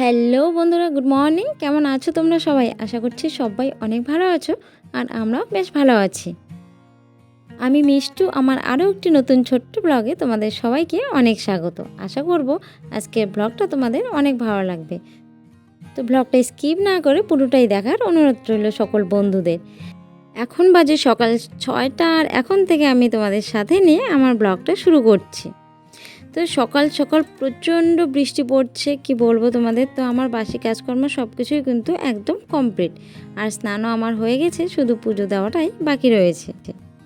Hello বন্ধুরা, good morning. কেমন আছো তোমরা সবাই? আশা করছি সবাই অনেক ভালো আছো আর আমরাও বেশ ভালো আছি। আমি মিষ্টু, আমার আরও একটি নতুন ছোট্ট ব্লগে তোমাদের সবাইকে অনেক স্বাগত। আশা করব আজকের ব্লগটা তোমাদের অনেক ভালো লাগবে। তো ব্লগটা স্কিপ না করে পুরোটাই দেখার অনুরোধ রইল সকল বন্ধুদের। এখন বাজে সকাল 6টা আর এখন থেকে আমি তোমাদের সাথে নিয়ে আমার ব্লগটা শুরু করছি। তো সকাল সকাল প্রচণ্ড বৃষ্টি পড়ছে, কি বলবো তোমাদের। তো আমার বাসি কাজকর্ম সব কিছুই কিন্তু একদম কমপ্লিট, আর স্নানও আমার হয়ে গেছে, শুধু পুজো দেওয়াটাই বাকি রয়েছে।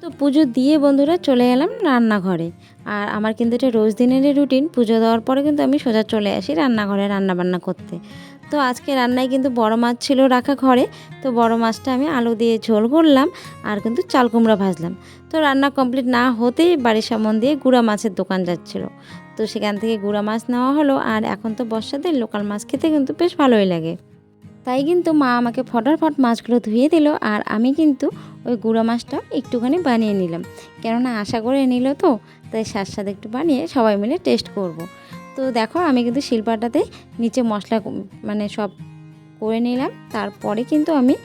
তো পুজো দিয়ে বন্ধুরা চলে এলাম রান্নাঘরে। আর আমার কিন্তু এটা রোজ দিনেরই রুটিন, পুজো দেওয়ার পরে কিন্তু আমি সোজা চলে আসি রান্নাঘরে রান্নাবান্না করতে। তো আজকে রান্নায় কিন্তু বড় মাছ ছিল রাখা ঘরে, তো বড় মাছটা আমি আলু দিয়ে ঝোল করলাম আর কিন্তু চাল কুমড়া ভাজলাম। তো রান্না কমপ্লিট না হতেই বাড়ির সামন দিয়ে গুঁড়া মাছের দোকান যাচ্ছিলো, তো সেখান থেকে গুঁড়া মাছ নেওয়া হলো। আর এখন তো বর্ষাতে লোকাল মাছ খেতে কিন্তু বেশ ভালোই লাগে, তাই কিন্তু মা আমাকে ফটাফট মাছগুলো ধুয়ে দিল। আর আমি কিন্তু ওই গুঁড়া মাছটা একটুখানি বানিয়ে নিলাম, কেননা আশা করে নিল, তো তাই স্বাদ একটু বানিয়ে সবাই মিলে টেস্ট করব। তো দেখো আমি কিন্তু শিলপাটাতে নিচে মশলা সব করে নিলাম। তারপরে কিন্তু আমি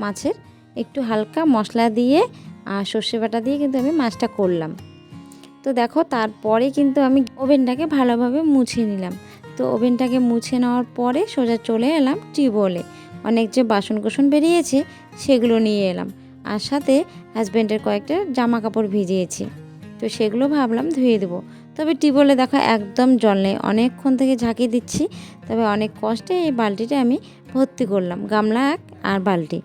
মাছের একটু হালকা মশলা দিয়ে আর সর্ষে বাটা দিয়ে কিন্তু আমি মাছটা করলাম। তো দেখো তারপরে কিন্তু আমি ওভেনটাকে ভালোভাবে মুছে নিলাম। তো ওভেনটাকে মুছে নেওয়ার পরে সোজা চলে এলাম টিউবওয়েলে। অনেক যে বাসন কোসন বেরিয়েছে সেগুলো নিয়ে এলাম, আর সাথে হাজব্যান্ডের কয়েকটা জামা কাপড় ভিজিয়েছি, তো সেগুলো ভাবলাম ধুয়ে দেবো। তবে টিউবওয়েলে দেখো একদম জল নেই, অনেকক্ষণ থেকে ঝাঁকি দিচ্ছি, তবে অনেক কষ্টে এই বালতিটা আমি ভর্তি করলাম, গামলা এক আর বালতি।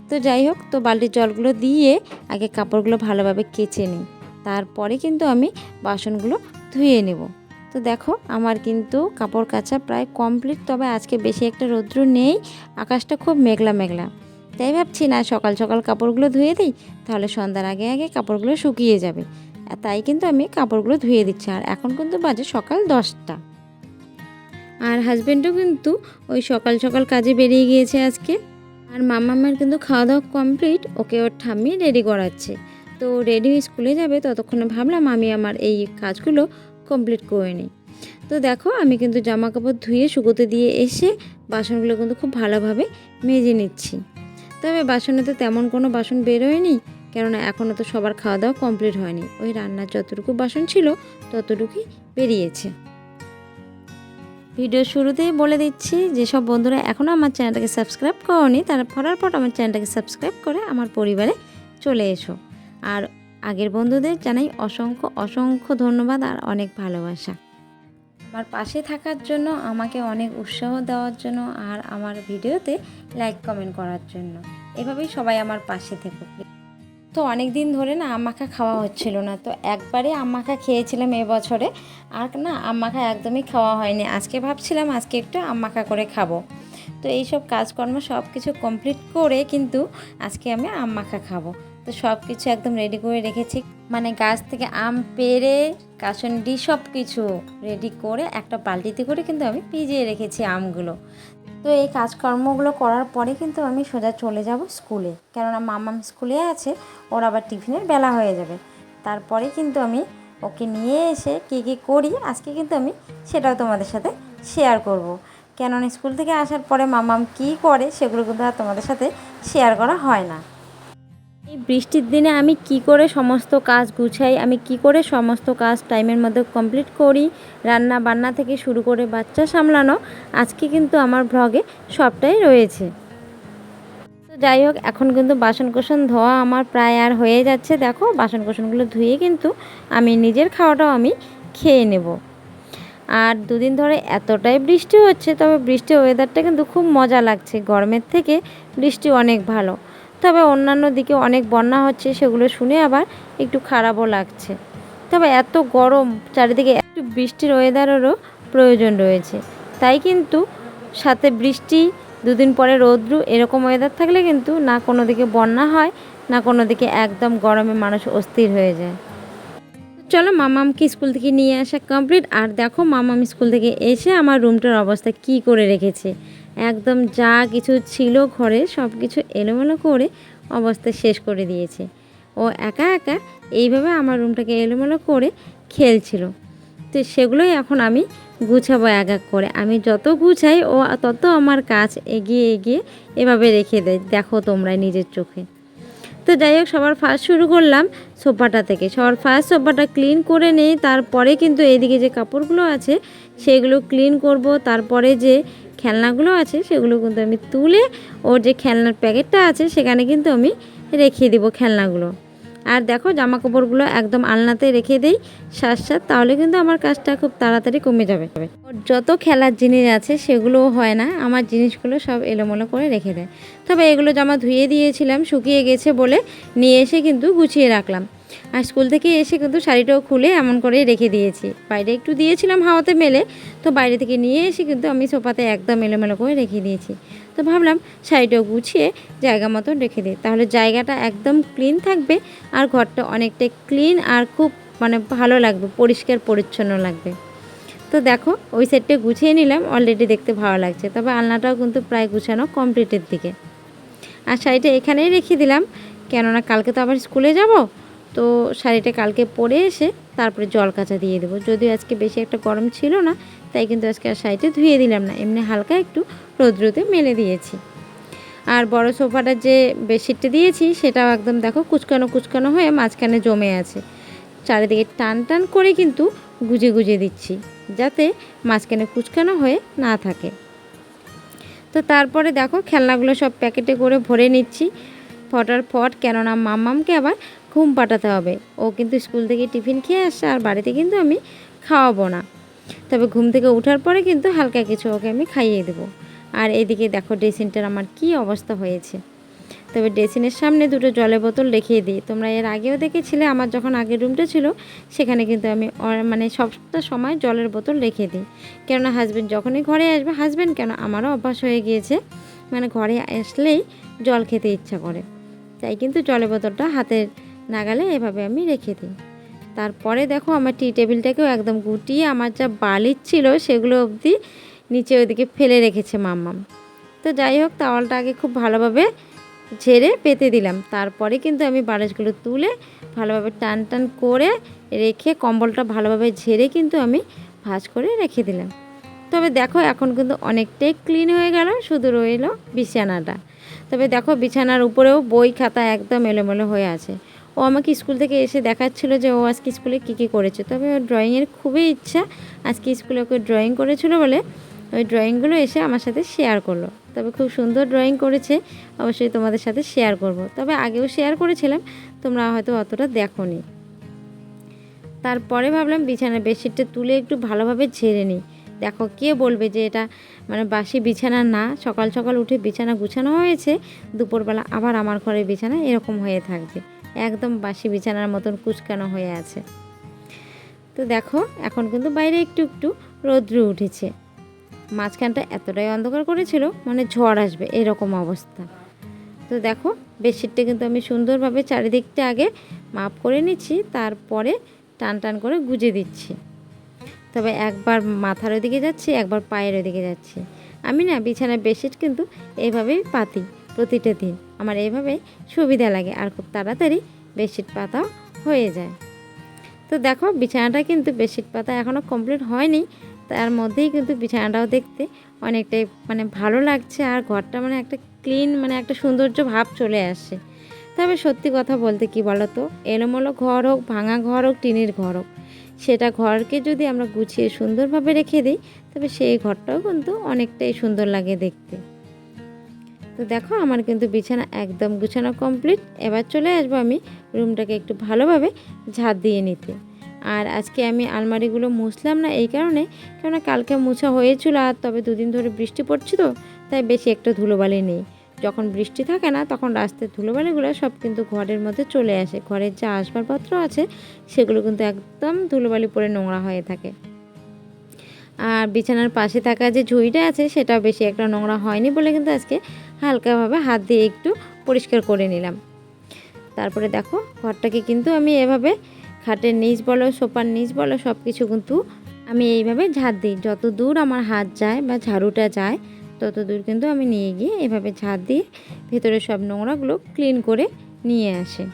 তো যাই হোক, তো বালতির জলগুলো দিয়ে আগে কাপড়গুলো ভালোভাবে কেচে নিই, তারপরে কিন্তু আমি বাসনগুলো ধুয়ে নেব। তো দেখো আমার কিন্তু কাপড় কাচা প্রায় কমপ্লিট, তবে আজকে বেশি একটা রৌদ্র নেই, আকাশটা খুব মেঘলা মেঘলা, তাই ভাবছি না সকাল সকাল কাপড়গুলো ধুয়ে দিই, তাহলে সন্ধ্যার আগে আগে কাপড়গুলো শুকিয়ে যাবে। তাই কিন্তু আমি কাপড়গুলো ধুয়ে দিচ্ছি। আর এখন কিন্তু বাজে সকাল 10টা, আর হাজব্যান্ডও কিন্তু ওই সকাল সকাল কাজে বেরিয়ে গিয়েছে আজকে। আর মামার কিন্তু খাওয়া দাওয়া কমপ্লিট, ওকে ওর ঠাম্মি রেডি করাচ্ছে। তো রেডি হয়ে স্কুলে যাবে, ততক্ষণে ভাবলাম আমি আমার এই কাজগুলো কমপ্লিট করে নিই। তো দেখো আমি কিন্তু জামা কাপড় ধুয়ে শুকোতে দিয়ে এসে বাসনগুলো কিন্তু খুব ভালোভাবে মেজে নিচ্ছি। তবে বাসনে তো তেমন কোনো বাসন বেরোয়নি, কেননা এখনও তো সবার খাওয়া দাওয়া কমপ্লিট হয়নি, ওই রান্নার যতটুকু বাসন ছিল ততটুকুই বেরিয়েছে। ভিডিও শুরুতেই বলে দিচ্ছি, যেসব বন্ধুরা এখনও আমার চ্যানেলটাকে সাবস্ক্রাইব করোনি তারা ফটাফট আমার চ্যানেলটাকে সাবস্ক্রাইব করে আমার পরিবারে চলে এসো। আর আগের বন্ধুদের জানাই অসংখ্য অসংখ্য ধন্যবাদ আর অনেক ভালোবাসা, আমার পাশে থাকার জন্য, আমাকে অনেক উৎসাহ দেওয়ার জন্য, আর আমার ভিডিওতে লাইক কমেন্ট করার জন্য। এভাবেই সবাই আমার পাশে থেকো। তো অনেক দিন ধরে না আম মাখা খাওয়া হচ্ছিল না, তো একবারে আম মাখা খেয়েছিলাম এবছরে, আর না আম মাখা একদমই খাওয়া হয়নি। আজকে ভাবছিলাম আজকে একটু আম মাখা করে খাবো। তো এইসব কাজকর্ম সব কিছু কমপ্লিট করে কিন্তু আজকে আমি আম মাখা খাবো। তো সব কিছু একদম রেডি করে রেখেছি, গাছ থেকে আম পেড়ে কাসুন্দি সব কিছু রেডি করে একটা বালতিতে করে কিন্তু আমি ভিজিয়ে রেখেছি আমগুলো। তো এই কাজকর্মগুলো করার পরে কিন্তু আমি সোজা চলে যাব স্কুলে, কেননা মামাম স্কুলে আছে, ওর আবার টিফিনের বেলা হয়ে যাবে। তারপরে কিন্তু আমি ওকে নিয়ে এসে কী করি আজকে কিন্তু আমি সেটাও তোমাদের সাথে শেয়ার করব। কেননা স্কুল থেকে আসার পরে মামাম কী করে সেগুলো কিন্তু আর তোমাদের সাথে শেয়ার করা হয় না। এই বৃষ্টির দিনে আমি কি করে সমস্ত কাজ গুছাই, আমি কি করে সমস্ত কাজ টাইমের মধ্যে কমপ্লিট করি, রান্না বান্না থেকে শুরু করে বাচ্চা সামলানো, আজকে কিন্তু আমার ব্লগে সবটাই রয়েছে। তো যাই হোক, এখন কিন্তু বাসন কোসন ধোয়া আমার প্রায় আর হয়ে যাচ্ছে। দেখো বাসন কোসনগুলো ধুয়ে কিন্তু আমি নিজের খাওয়াটাও আমি খেয়ে নেব। আর দুদিন ধরে এতটাই বৃষ্টি হচ্ছে, তবে বৃষ্টির ওয়েদারটা কিন্তু খুব মজা লাগছে, গরমের থেকে বৃষ্টি অনেক ভালো। তবে অন্যান্য দিকে অনেক বন্যা হচ্ছে, সেগুলো শুনে আবার একটু খারাপও লাগছে। তবে এত গরম চারিদিকে, একটু বৃষ্টির ওয়েদারেরও প্রয়োজন রয়েছে। তাই কিন্তু সাথে বৃষ্টি, দুদিন পরে রৌদ্র, এরকম ওয়েদার থাকলে কিন্তু না কোনো দিকে বন্যা হয়, না কোনো দিকে একদম গরমে মানুষ অস্থির হয়ে যায়। চলো মামামকে স্কুল থেকে নিয়ে আসা কমপ্লিট। আর দেখো মামাম স্কুল থেকে এসে আমার রুমটার অবস্থা কি করে রেখেছে, একদম যা কিছু ছিল ঘরে সব কিছু এলোমেলো করে অবস্থা শেষ করে দিয়েছে। ও একা একা এইভাবে আমার রুমটাকে এলোমেলো করে খেলছিল, তো সেগুলোই এখন আমি গুছাবো এক এক করে। আমি যত গুছাই ও তত আমার কাজ এগিয়ে এগিয়ে এভাবে রেখে দেয়, দেখো তোমরা নিজের চোখে। তো যাই হোক, সবার ফার্স্ট শুরু করলাম সোফাটা থেকে। সবার ফার্স্ট সোফাটা ক্লিন করে নেই, তারপরে কিন্তু এইদিকে যে কাপড়গুলো আছে সেগুলো ক্লিন করব। তারপরে যে খেলনাগুলো আছে সেগুলো কিন্তু আমি তুলে ওর যে খেলনার প্যাকেটটা আছে সেখানে কিন্তু আমি রেখে দিব খেলনাগুলো। আর দেখো জামা কাপড়গুলো একদম আলনাতে রেখে দেই সাথ সাথ, তাহলে কিন্তু আমার কাজটা খুব তাড়াতাড়ি কমে যাবে। ওর যত খেলার জিনিস আছে সেগুলোও হয় না, আমার জিনিসগুলো সব এলোমেলো করে রেখে দেয়। তবে এগুলো জামা ধুয়ে দিয়েছিলাম, শুকিয়ে গেছে বলে নিয়ে এসে কিন্তু গুছিয়ে রাখলাম। আর স্কুল থেকে এসে কিন্তু শাড়িটাও খুলে এমন করেই রেখে দিয়েছি। বাইরে একটু দিয়েছিলাম হাওয়াতে মেলে, তো বাইরে থেকে নিয়ে এসে কিন্তু আমি সোফাতে একদম এলোমেলো করে রেখে দিয়েছি। তো ভাবলাম শাড়িটাও গুছিয়ে জায়গা মতো রেখে দিই, তাহলে জায়গাটা একদম ক্লিন থাকবে আর ঘরটা অনেকটাই ক্লিন আর খুব ভালো লাগবে, পরিষ্কার পরিচ্ছন্ন লাগবে। তো দেখো ওই সাইডটা গুছিয়ে নিলাম, অলরেডি দেখতে ভালো লাগছে। তবে আলনাটাও কিন্তু প্রায় গুছানো কমপ্লিটের দিকে। আর শাড়িটা এখানেই রেখে দিলাম, কেননা কালকে তো আবার স্কুলে যাব। তো শাড়িটা কালকে পরে এসে তারপরে জল কাচা দিয়ে দেবো। যদিও আজকে বেশি একটা গরম ছিল না, তাই কিন্তু আজকে আর শাড়িটা ধুয়ে দিলাম না, এমনি হালকা একটু রোদ্রুতে মেলে দিয়েছি। আর বড় সোফাটা যে বেডশিটটা দিয়েছি সেটাও একদম দেখো কুচকানো কুচকানো হয়ে মাঝখানে জমে আছে। চারিদিকে টান টান করে কিন্তু গুজে গুজে দিচ্ছি, যাতে মাঝখানে কুচকানো হয়ে না থাকে। তো তারপরে দেখো খেলনাগুলো সব প্যাকেটে করে ভরে নিচ্ছি ফটাফট, কেননা মাম্মামকে আবার ঘুম পাঠাতে হবে। ও কিন্তু স্কুল থেকে টিফিন খেয়ে আসছে, আর বাড়িতে কিন্তু আমি খাওয়াবো না। তবে ঘুম থেকে ওঠার পরে কিন্তু হালকা কিছু ওকে আমি খাইয়ে দেবো। আর এদিকে দেখো ড্রেসিংটার আমার কি অবস্থা হয়েছে। তবে ড্রেসিংয়ের সামনে দুটো জলের বোতল রেখে দিই। তোমরা এর আগেও দেখেছিলে, আমার যখন আগের রুমটা ছিল সেখানে কিন্তু আমি সবটা সময় জলের বোতল রেখে দিই। কেননা হাজব্যান্ড যখনই ঘরে আসবে, হাজব্যান্ড কেন আমারও অভ্যাস হয়ে গিয়েছে, ঘরে আসলেই জল খেতে ইচ্ছা করে, তাই কিন্তু জলের বোতলটা হাতের নাগালে এভাবে আমি রেখে দিই। তারপরে দেখো আমার টি টেবিলটাকেও একদম গুটিয়ে আমার যা বালিশ ছিল সেগুলো অবধি নিচে ওইদিকে ফেলে রেখেছে মাম্মাম। তো যাই হোক, তাওয়ালটা আগে খুব ভালোভাবে ঝেড়ে পেতে দিলাম, তারপরে কিন্তু আমি বালিশগুলো তুলে ভালোভাবে টান টান করে রেখে কম্বলটা ভালোভাবে ঝেড়ে কিন্তু আমি ভাঁজ করে রেখে দিলাম। তবে দেখো এখন কিন্তু অনেকটাই ক্লিন হয়ে গেল, শুধু রইল বিছানাটা। তবে দেখো বিছানার উপরেও বই খাতা একদম এলোমেলো হয়ে আছে। ও আমাকে স্কুল থেকে এসে দেখাচ্ছিল যে ও আজকে স্কুলে কী করেছে। তবে ওর ড্রয়িংয়ের খুবই ইচ্ছা, আজকে স্কুলে ওকে ড্রয়িং করেছিল বলে ওই ড্রয়িংগুলো এসে আমার সাথে শেয়ার করলো। তবে খুব সুন্দর ড্রয়িং করেছে, অবশ্যই তোমাদের সাথে শেয়ার করব। তবে আগেও শেয়ার করেছিলাম, তোমরা হয়তো অতটা দেখোনি। তারপরে ভাবলাম বিছানার বেডশিটটা তুলে একটু ভালোভাবে ঝেড়ে নিই। দেখো কে বলবে যে এটা বাসি বিছানা না, সকাল সকাল উঠে বিছানা গুছানো হয়েছে, দুপুরবেলা আবার আমার ঘরের বিছানা এরকম হয়ে থাকবে, একদম বাসি বিছানার মতন কুচকানো হয়ে আছে। তো দেখো এখন কিন্তু বাইরে একটু একটু রৌদ্র উঠেছে, মাঝখানটা এতটাই অন্ধকার করেছিল ঝড় আসবে এরকম অবস্থা। তো দেখো বেডশিটটা কিন্তু আমি সুন্দরভাবে চারিদিকটা আগে মাপ করে নিচ্ছি, তারপরে টান টান করে গুজে দিচ্ছি। তবে একবার মাথার ওদিকে যাচ্ছি, একবার পায়ের ওদিকে যাচ্ছি। আমি বিছানার বেডশিট কিন্তু এইভাবেই পাতি প্রতিটা দিন, আমার এইভাবেই সুবিধা লাগে, আর খুব তাড়াতাড়ি বেডশিট পাতাও হয়ে যায়। তো দেখো বিছানাটা কিন্তু বেডশিট পাতা এখনও কমপ্লিট হয়নি, তার মধ্যেই কিন্তু বিছানাটাও দেখতে অনেকটাই ভালো লাগছে, আর ঘরটা একটা ক্লিন একটা সৌন্দর্য ভাব চলে আসছে। তবে সত্যি কথা বলতে কি বলো তো, এলোমেলো ঘর হোক, ভাঙা ঘর হোক, টিনের ঘর হোক, সেটা ঘরকে যদি আমরা গুছিয়ে সুন্দরভাবে রেখে দিই তবে সেই ঘরটাও কিন্তু অনেকটাই সুন্দর লাগে দেখতে। তো দেখো আমার কিন্তু বিছানা একদম গুছানো কমপ্লিট। এবার চলে আসবো আমি রুমটাকে একটু ভালোভাবে ঝাড় দিয়ে নিতে। আর আজকে আমি আলমারিগুলো মুছলাম না এই কারণে, কেননা কালকে মোছা হয়েছিল, আর তবে দুদিন ধরে বৃষ্টি পড়ছে তো তাই বেশি একটা ধুলোবালি নেই। যখন বৃষ্টি থাকে না তখন রাস্তার ধুলোবালিগুলো সব কিন্তু ঘরের মধ্যে চলে আসে, ঘরের যা আসবাবপত্র আছে সেগুলো কিন্তু একদম ধুলোবালি পরে নোংরা হয়ে থাকে। আর বিছানার পাশে থাকা যে ঝুড়িটা আছে সেটাও বেশি একটা নোংরা হয়নি বলে কিন্তু আজকে হালকাভাবে হাত দিয়ে একটু পরিষ্কার করে নিলাম। তারপরে দেখো ঘরটাকে কিন্তু আমি এভাবে খাটের নিচ বলো, সোফার নিচ বলো, সব কিছু কিন্তু আমি এইভাবে ঝাড় দিই। যত দূর আমার হাত যায় বা ঝাড়ুটা যায় তত দূর কিন্তু আমি নিয়ে গিয়ে এভাবে ঝাড় দিয়ে ভেতরে সব নোংরাগুলো ক্লিন করে নিয়ে আসে।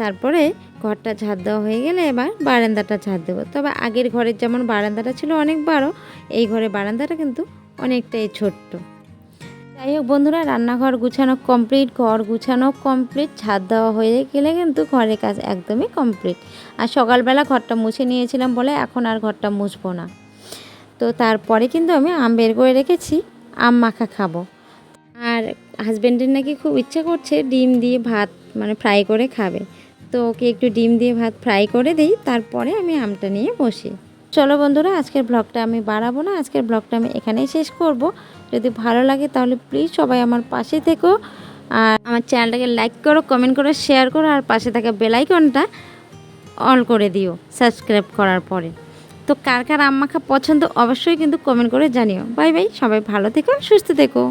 তারপরে ঘরটা ঝাড় দেওয়া হয়ে গেলে এবার বারান্দাটা ঝাড় দেবো। তবে আগের ঘরের যেমন বারান্দাটা ছিল অনেক বড়, এই ঘরের বারান্দাটা কিন্তু অনেকটাই ছোট্ট। যাই হোক বন্ধুরা, রান্নাঘর গুছানো কমপ্লিট, ঘর গুছানো কমপ্লিট, ঝাড় দেওয়া হয়ে গেলে কিন্তু ঘরের কাজ একদমই কমপ্লিট। আর সকালবেলা ঘরটা মুছে নিয়েছিলাম বলে এখন আর ঘরটা মুছবো না। তো তারপরে কিন্তু আমি আম বের করে রেখেছি, আম মাখা খাবো। আর হাজব্যান্ডের নাকি খুব ইচ্ছা করছে ডিম দিয়ে ভাত মানে ফ্রাই করে খাবে, তো ওকে একটু ডিম দিয়ে ভাত ফ্রাই করে দিই, তারপরে আমি আমটা নিয়ে বসি। চলো বন্ধুরা, আজকের ব্লগটা আমি বাড়াবো না, আজকের ব্লগটা আমি এখানেই শেষ করব। যদি ভালো লাগে তাহলে প্লিজ সবাই আমার পাশে থেকো, আর আমার চ্যানেলটাকে লাইক করো, কমেন্ট করো, শেয়ার করো, আর পাশে থাকা বেল আইকনটা অল করে দিও সাবস্ক্রাইব করার পরে। তো কার কার আম মাখা পছন্দ অবশ্যই কিন্তু কমেন্ট করে জানিও। বাই বাই, সবাই ভালো থেকো, সুস্থ থেকো।